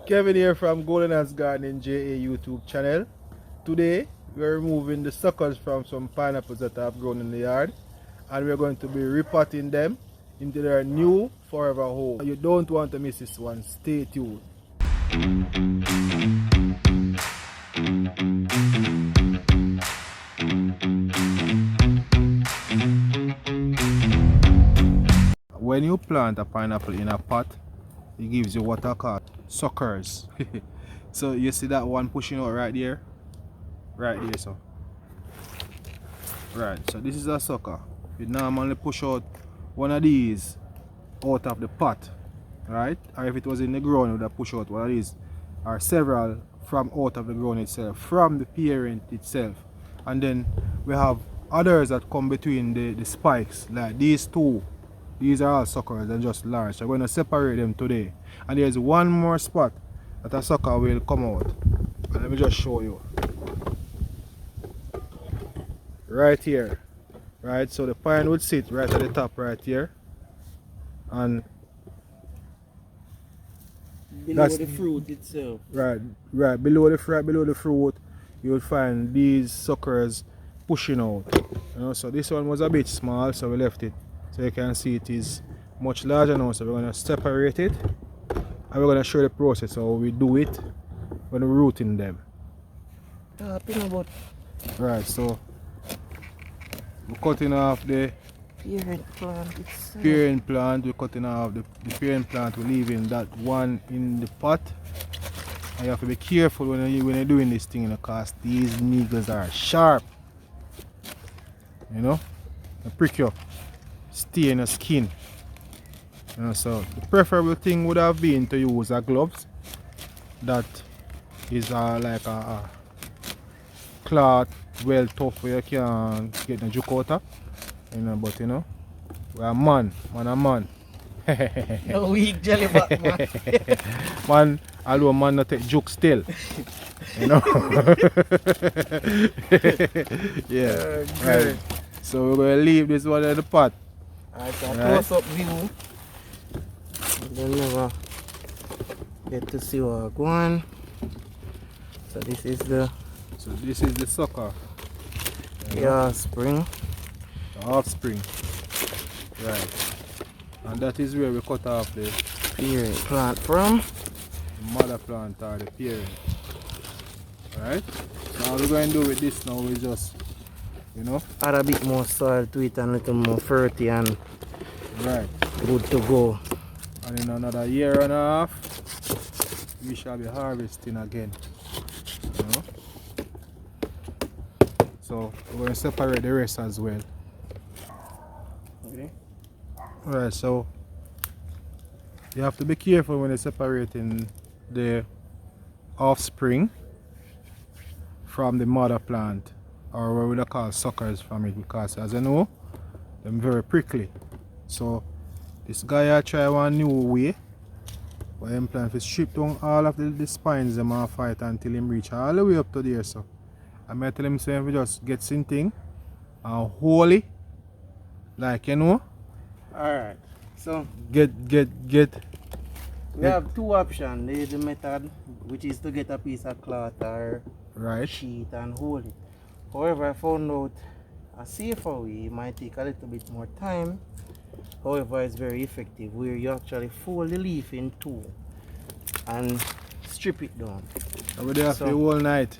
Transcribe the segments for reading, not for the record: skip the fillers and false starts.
Kevin here from Goldenhandsgardening JA YouTube channel. Today we are removing the suckers from some pineapples that I have grown in the yard, and we are going to be repotting them into their new forever home. You don't want to miss this one. Stay tuned. When you plant a pineapple in a pot, it gives you what I call suckers. So you see that one pushing out right there? Right there, so. Right, so this is a sucker. You normally push out one of these out of the pot, right? Or if it was in the ground, you would have pushed out one of these, or several from out of the ground itself, from the parent itself. And then we have others that come between the spikes, like these two. These are all suckers and just large. So we're going to separate them today. And there's one more spot that a sucker will come out. And let me just show you. Right here. Right, so the pine would sit right at the top right here. And below the fruit itself. Right below the fruit, you will find these suckers pushing out. You know, so this one was a bit small, so we left it. So you can see it is much larger now. So we're going to separate it, and we're going to show the process how we do it when we're rooting them. Right, so we're cutting off the parent plant itself. Parent plant, we're cutting off the parent plant, we're leaving that one in the pot. And you have to be careful when you're doing this thing, because these needles are sharp. You know, they prick you up, stay in the skin. You know, so the preferable thing would have been to use a gloves that is like a cloth, well tough, where you can get the juke out of. You know, but you know, we're a man. No weak jelly back, man. Man, although man not take juke still. You know. Yeah. Right. So we're gonna leave this one in the pot. Alright, so close up view. They'll never get to see what going on. So this is the sucker. spring. The offspring. Right. And that is where we cut off the parent plant from. The mother plant or the parent. Right? So all we're going to do with this now is just, you know, add a bit more soil to it and a little more fertility and right, good to go. And in another year and a half we shall be harvesting again. You know? So we're going to separate the rest as well. Okay. Alright, so you have to be careful when you're separating the offspring from the mother plant, or what we call suckers from it, because as you know, they're very prickly. So this guy I try one new way where him plan to strip down all of the spines them and fight until him reach all the way up to there. So I might tell him, say, we just get something and hold it, like, you know. Alright, so Get. we have two options. There is the method, which is to get a piece of cloth or Right. sheet and hold it. However, I found out a safer way. It might take a little bit more time. However, it's very effective, where you actually fold the leaf in two and strip it down. Are we there for the whole night?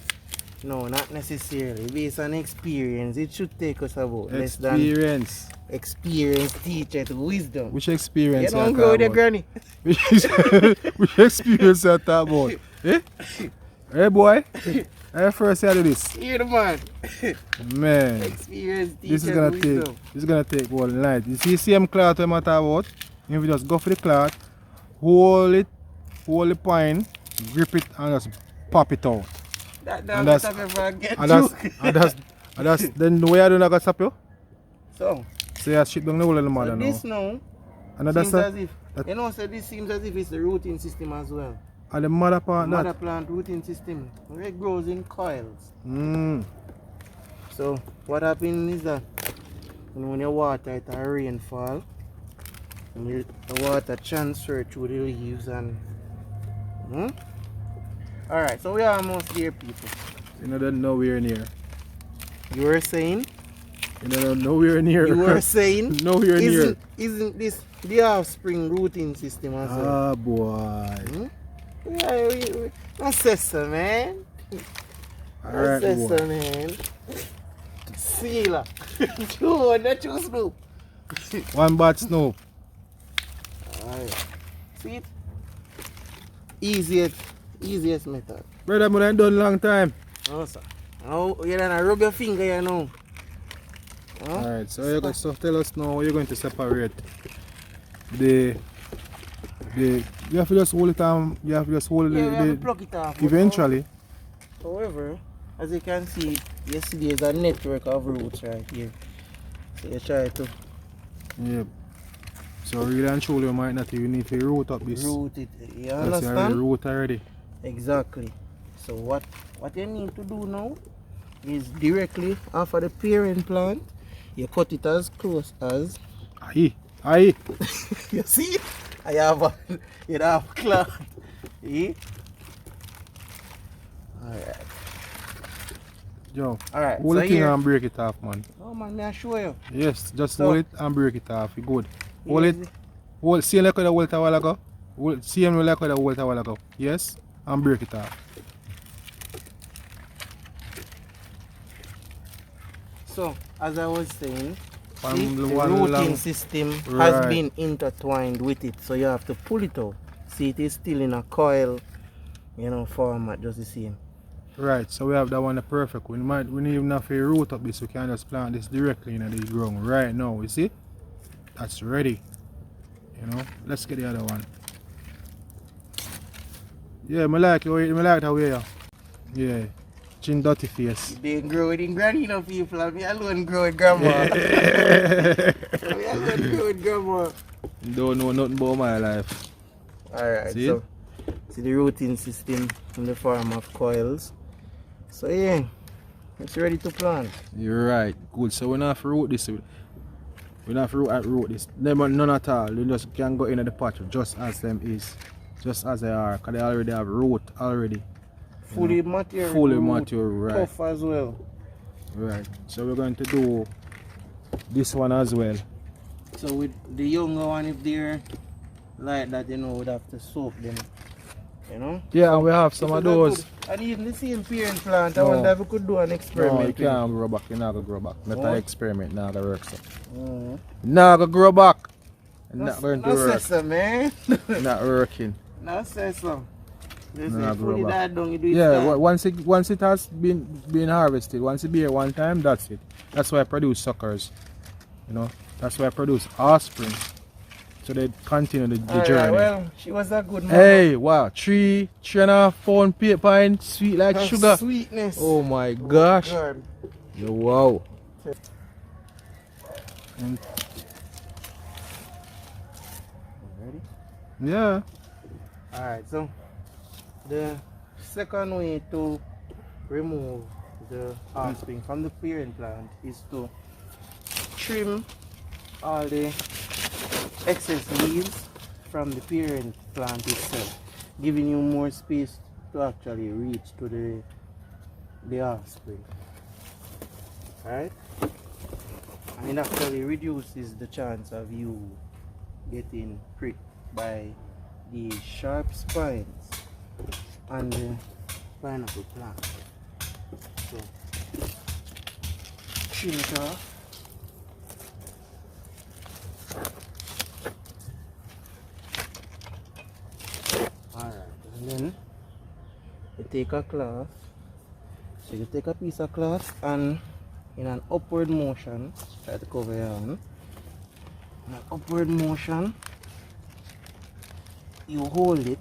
No, not necessarily. Based on experience, it should take us about less Experience. than experience teacher to wisdom. Which experience You don't go with your granny. Which experience you talk about? Eh? Hey boy, I first heard of this. You're the man. Man, Experience teacher this is gonna take all night. You see the same cloth I'm talking about? If you just go for the cloth, hold the pine, grip it and just pop it out. And that's then the way I do not gonna stop you? So you strip down the whole of the mother so now. this now And seems as if, you know, so this seems as if it's the rooting system as well. And the mother part, Mother plant rooting system, where it grows in coils. So what happens is that when you water it or rainfall, and the water transfer through the leaves and Hmm? Alright, so we are almost there, people. You know that nowhere near. You were saying? You know nowhere near. You were saying? Nowhere near. Isn't this the offspring rooting system as well? Ah boy. Hmm? Yeah, that's so, man. Alright, That's boy. so, man. Sealer. Two, not you, Snoop. One bad Snoop. Alright. See it? Easiest method. Brother, I done long time. Oh, sir. Now you don't rub your finger, you know. Huh? Alright, so you're going to tell us now how you're going to separate the you have to just hold it you have to just hold Yeah, we have to the plug it off. eventually. However, as you can see, yesterday is a network of roots right here. So you try to Yep. So really and truly you might not even need to root up this. root it. You That's already understand? root already. Exactly. So what you need to do now is directly after the parent plant, you cut it as close as Aye. you see? I have a you have a cloth. See? Alright. Yo. Alright. Hold So the thing here. and break it off, man. Oh man, may I show you? Yes, just So- hold it and break it off. You good. Hold Here's it. Hold see like I hold it a while ago. See him like I hold it a while ago. Yes? And break it off. So, as I was saying, One- see, the one rooting long- system has Right. been intertwined with it, so you have to pull it out. See, it is still in a coil, format, just the same. Right, so we have that one the perfect. We don't even have to root up this, we can just plant this directly in the ground right now, you see? That's ready. Let's get the other one. Yeah, I like that way. Yeah. Chin dirty face. They grow it in granny, people, and me alone grow it grandma. Me alone grow it grandma. Don't know nothing about my life. Alright, See? so see the rooting system in the form of coils. So yeah, it's ready to plant. You're right. Good. So we don't have to root this. We don't have to root this. None at all. You just can go into the pot just as them is. Just as they are. Because they already have root already. Fully mature. Fully root, mature, right. Tough as well. Right. So we're going to do this one as well. So with the younger one, if they're like that, we'd have to soak them. Yeah, and we have some This of is a those. good- And even the same parent plant, I No. wonder if we could do an No, experiment. you with can't grow back. You're not going to grow back. Not Oh. an experiment. Not going to work. So. Mm. Not going to grow back. No, Not going to no work. say so, man. Not working. No say so. They No, say grow fully back. died down, you do it Yeah, start. once it has been harvested, once it be here one time, that's it. That's why I produce suckers. That's why I produce offspring. So they continue the Alright, journey. well, she was a good mama. Hey, wow, 3.5 pound pine, sweet like Her sugar. Sweetness. Oh my gosh. God. Yo, wow. Ready? Yeah. Alright, so the second way to remove the offspring from the parent plant is to trim all the excess leaves from the parent plant itself, giving you more space to actually reach to the offspring. Alright? And it actually reduces the chance of you getting pricked by the sharp spines on the pineapple plant. So, trim it off. Alright, and then you take a cloth. So you take a piece of cloth and in an upward motion, try to cover your hand. In an upward motion, you hold it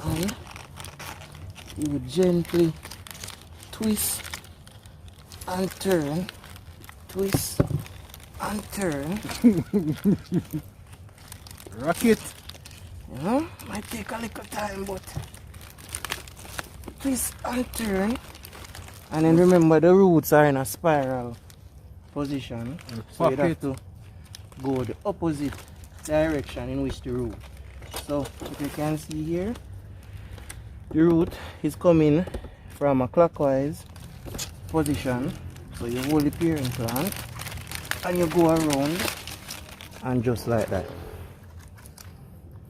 and you gently twist and turn, twist and turn. Rocket. Might take a little time, but twist and turn. And then remember the roots are in a spiral position, so you have to go the opposite direction in which the root. So if you can see here, the root is coming from a clockwise position. So you hold the parent plant and you go around and just like that.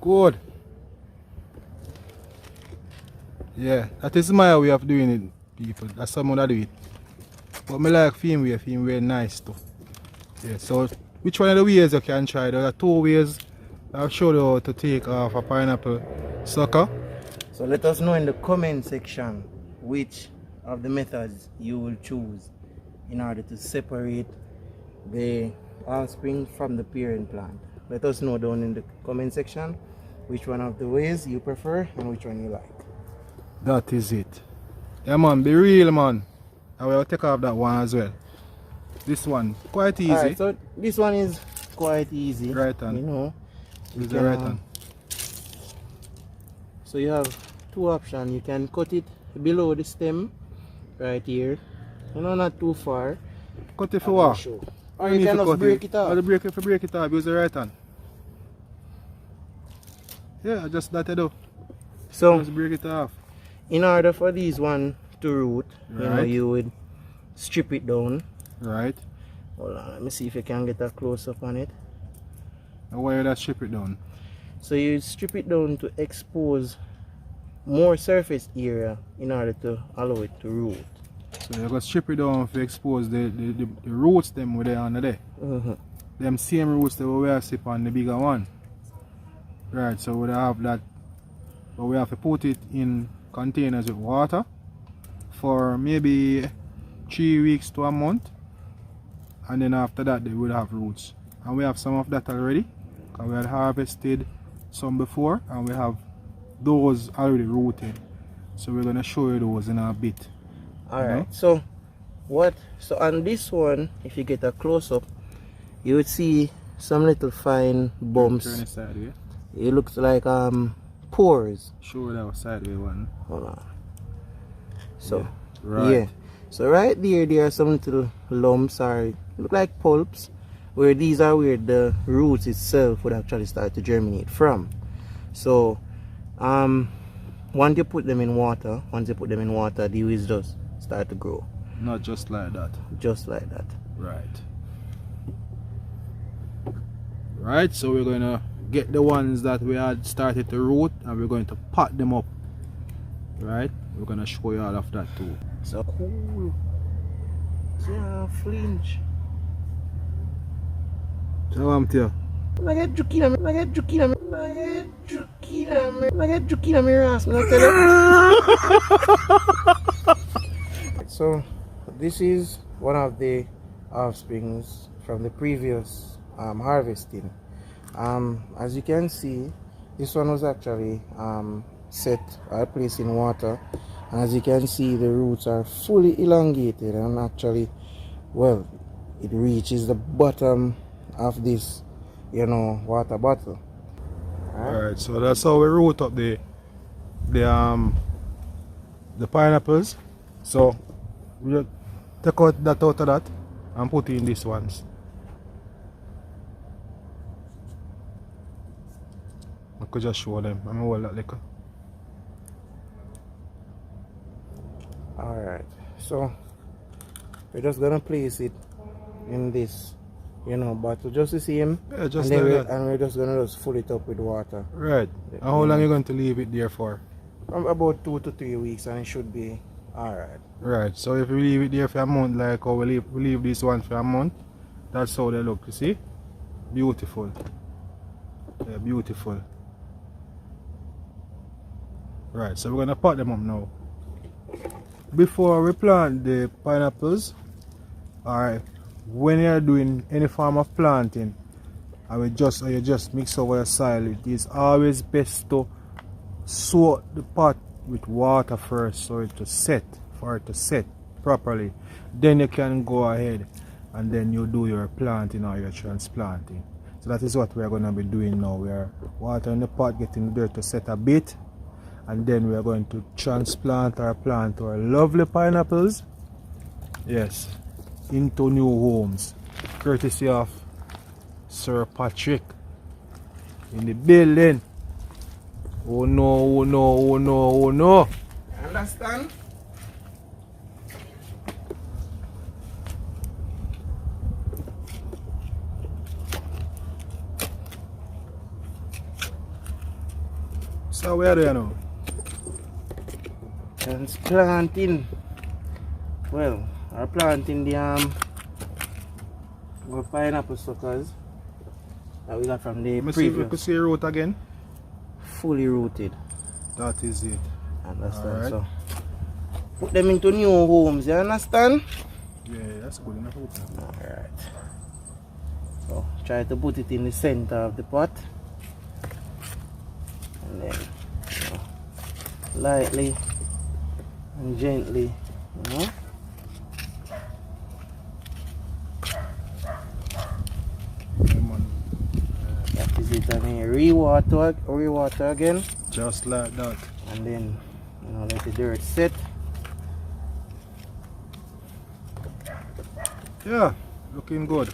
Good. Yeah, that is my way of doing it, people. That's someone that do it. But me like film way nice too. Yeah, so which one of the ways you can try? There are 2 ways I've showed you how to take off a pineapple sucker. So let us know in the comment section which of the methods you will choose in order to separate the offspring from the parent plant. Let us know down in the comment section which one of the ways you prefer and which one you like. That is it. Yeah man, be real man. I will take off that one as well. This one, quite easy. Alright, so this one is quite easy. Right hand. You know. Use the right hand. So you have 2 options. You can cut it below the stem right here. You know, not too far. Cut it for what? Or you can just break it off. If you break it off, use the right hand. Yeah, just that I do. So just break it off. In order for these one to root, right. You know, you would strip it down. Right. Hold on, let me see if you can get a close up on it. And why you strip it down? So you strip it down to expose more surface area in order to allow it to root. So you're going to strip it down to expose the roots them where they are under there. Them same roots that we have sip on the bigger one. Right, so we have that, but we have to put it in containers with water for maybe 3 weeks to a month, and then after that they will have roots. And we have some of that already because we had harvested some before and we have those already rooted, so we're going to show you those in a bit. Alright, so on this one, if you get a close-up, you would see some little fine bumps. Turn it sideways. It looks like pores. Show that sideways one. Hold on. So yeah. Right. Yeah. So right there are some little lumps, or look like pulps, where these are where the roots itself would actually start to germinate from. So once you put them in water, the weeds just start to grow. Not just like that. Just like that. Right. Right, so we're going to get the ones that we had started to root and we're going to pot them up. Right, we're going to show you all of that too. So cool. Yeah, flinch. So I'm here. I get Jukina, me ass, man, I tell you. So this is one of the offsprings from the previous harvesting. As you can see, this one was actually set or placed in water, and as you can see, the roots are fully elongated and actually, well, it reaches the bottom of this, you know, water bottle. Alright, so that's how we root up the pineapples. So we just take out that out of that and put in these ones. I could just show them. I'm gonna hold that liquor. Alright, so we're just gonna place it in this, you know, bottle just the same. Yeah, just and, like that. And we're just gonna fill it up with water. Right. And how long are you going to leave it there for? About 2 to 3 weeks, and it should be alright. Right, so if we leave it there for a month, like how we leave this one for a month, that's how they look, you see? Beautiful. Yeah, beautiful. Right, so we're going to pot them up now. Before we plant the pineapples, alright, when you're doing any form of planting, and you just mix over your soil, it is always best to soak the pot with water first for it to set properly. Then you can go ahead and then you do your planting or your transplanting. So that is what we are going to be doing now. We are watering the pot, getting the dirt to set a bit, and then we are going to transplant or plant our lovely pineapples, yes, into new homes, courtesy of Sir Patrick in the building. Oh no, oh no, oh no, oh no. Understand? So where are you now? Transplanting. Well, we're planting the pineapple suckers that we got from the Let me see if we previous. could see your root again. Fully rooted. That is it. Understand? Alright. So put them into new homes, you understand? Yeah, that's good enough. Alright. So try to put it in the center of the pot. And then lightly and gently, you know. That is it, and then rewater again. Just like that. And then, you know, let the dirt set. Yeah, looking good.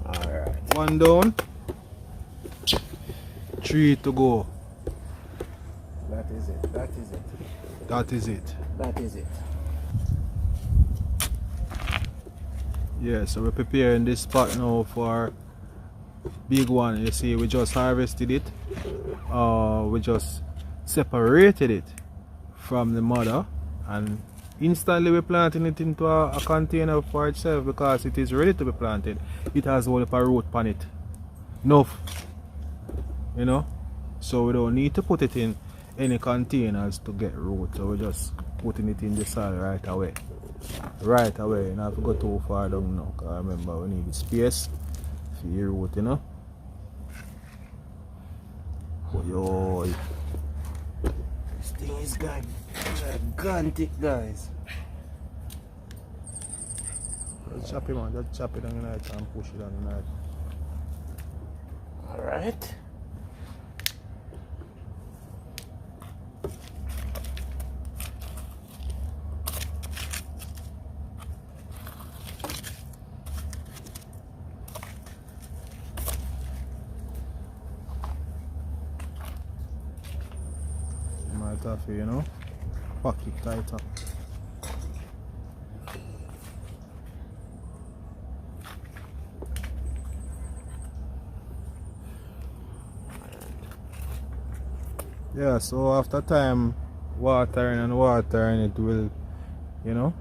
Alright. 1 down, 3 to go. That is it. That is it. That is it. That is it. Yeah, so we're preparing this spot now for big one. You see, we just harvested it. We just separated it from the mother, and instantly we're planting it into a container for itself because it is ready to be planted. It has all of a root on it. Enough. You know? So we don't need to put it in any containers to get root. So we're just putting it in the soil right away. Right away. You don't have to go too far down now. Because remember, we need space for your root, you know? Yo. This thing is gigantic, guys. Just chop it, man. Just chop it on the night and push it on the night. Alright. Might have to, you know, pack it tighter. Yeah, so after time watering and watering, it will, you know,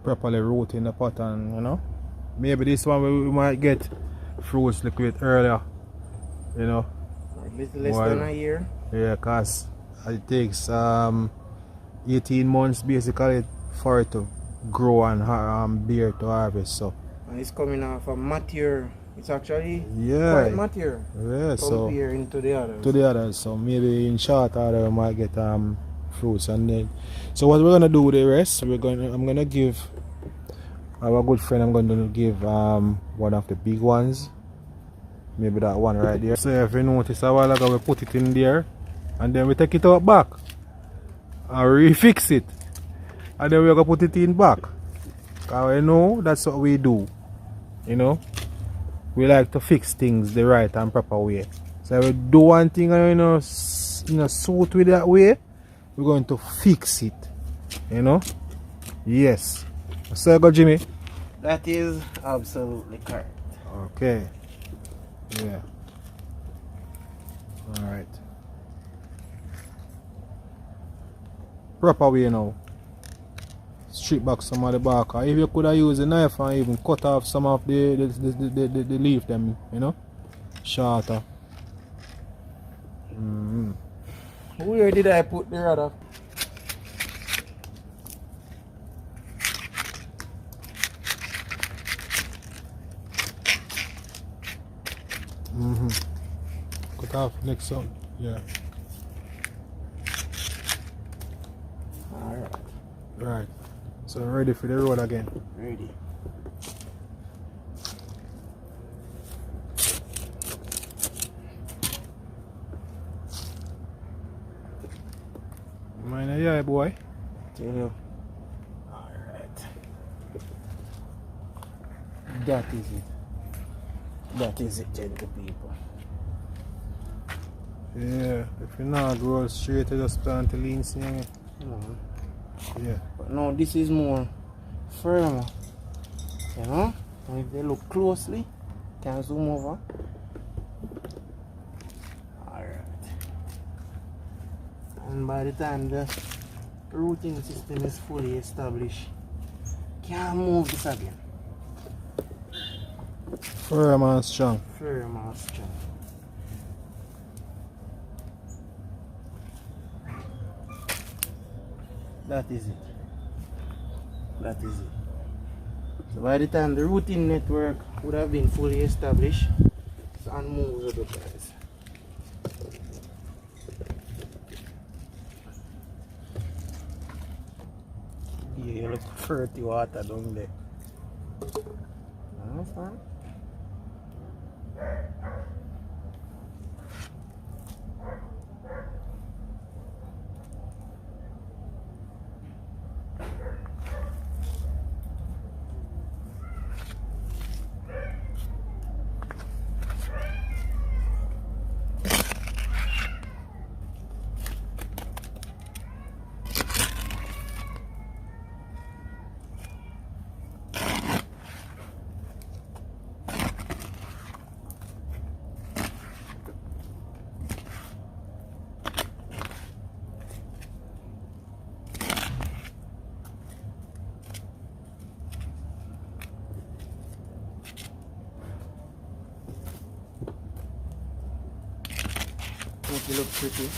properly root in the pot, and you know, maybe this one we might get fruits liquid earlier, you know. A little less than a year. Yeah, cause it takes 18 months basically for it to grow and bear to harvest. So And it's coming off a mature. It's actually yeah, quite mature. yeah. So Comparing to the others. to the others, so maybe in short order we might get fruits. And then so what we're gonna do with the rest, I'm gonna give our good friend, I'm going to give one of the big ones, maybe that one right there. So if you notice a while ago we put it in there and then we take it out back and refix it, and then we're gonna put it in back, because we know that's what we do, you know. We like to fix things the right and proper way. So if we do one thing and you know, suit with that way, we're going to fix it, you know. Yes. So go, Jimmy. That is absolutely correct. Okay. Yeah. Alright. Proper way now. Strip back some of the bark. Or if you could have used a knife and even cut off some of the leaf them, you know, shorter. Where did I put the rudder? Cut off next one. Yeah. Alright. Right. So ready for the road again. Ready. Mine, yeah, boy. Tell you. Alright. That is it. That is it, gentle people. Yeah, if you not grow straight, you just plant the leans in it. Yeah. But now this is more firmer, you know. And if they look closely, can zoom over. Alright. And by the time the rooting system is fully established, can't move this again. Firm and strong. Firm and strong. That is it. That is it. So by the time the routing network would have been fully established, it's unmovable, guys. Yeah, you look dirty water down there. Understand? Make it look pretty.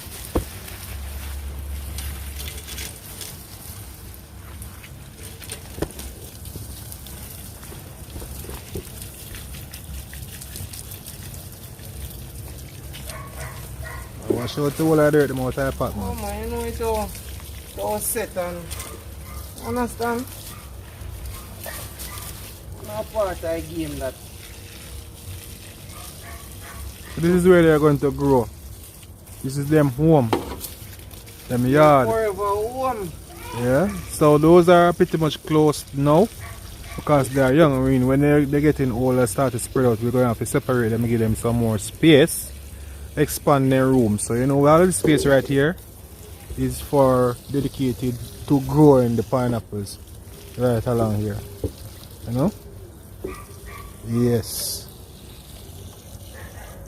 Wash out the whole of the dirt, the amount of pot, Oh man. man, you know it all set and understand? Not part of the game that So this is where they're going to grow. This is them home. Them yard. forever home. Yeah. So those are pretty much closed now. Because they are young. I mean, when they're getting older, start to spread out, we're going to have to separate them and give them some more space. Expand their room. So you know, all of the space right here is for dedicated to growing the pineapples right along here. You know? Yes.